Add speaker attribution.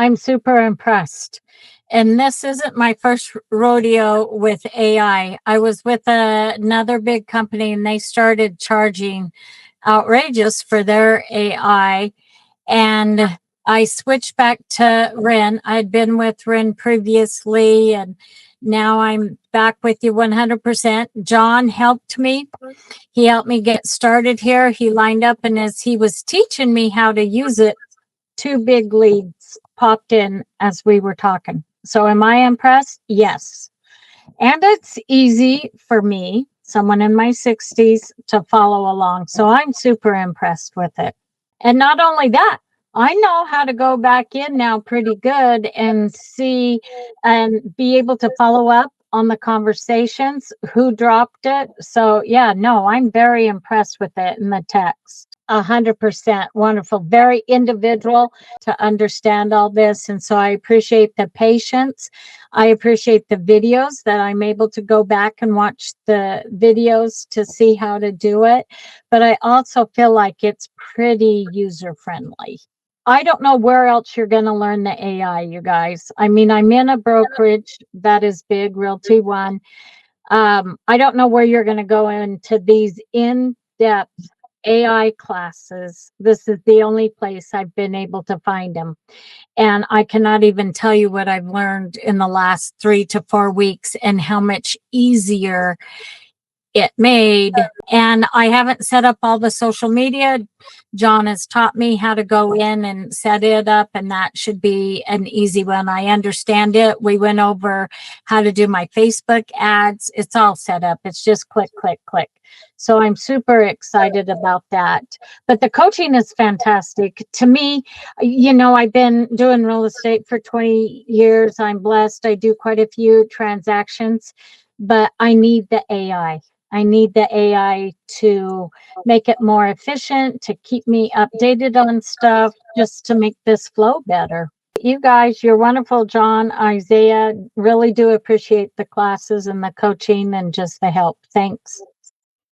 Speaker 1: I'm super impressed. And this isn't my first rodeo with AI. I was with another big company and they started charging outrageous for their AI. And I switched back to Ren. I'd been with Ren previously, and now I'm back with you 100%. John helped me. He helped me get started here. He lined up, and as he was teaching me how to use it, two big leads popped in as we were talking. So am I impressed? Yes. And it's easy for me, someone in my 60s, to follow along. So I'm super impressed with it. And not only that, I know how to go back in now pretty good and see and be able to follow up on the conversations, who dropped it. So yeah, no, I'm very impressed with it in the text. 100% wonderful, very individual to understand all this. And so I appreciate the patience. I appreciate the videos that I'm able to go back and watch the videos to see how to do it. But I also feel like it's pretty user friendly. I don't know where else you're going to learn the AI, you guys. I mean, I'm in a brokerage that is big, Realty One. I don't know where you're going to go into these in-depth AI classes. This is the only place I've been able to find them. And I cannot even tell you what I've learned in the last 3 to 4 weeks and how much easier it made. And I haven't set up all the social media. John has taught me how to go in and set it up, and that should be an easy one. I understand it. We went over how to do my Facebook ads. It's all set up. It's just click, click, click. So I'm super excited about that. But the coaching is fantastic. To me, I've been doing real estate for 20 years. I'm blessed. I do quite a few transactions, but I need the AI. I need the AI to make it more efficient, to keep me updated on stuff, just to make this flow better. You guys, you're wonderful, John, Isaiah. Really do appreciate the classes and the coaching and just the help. Thanks.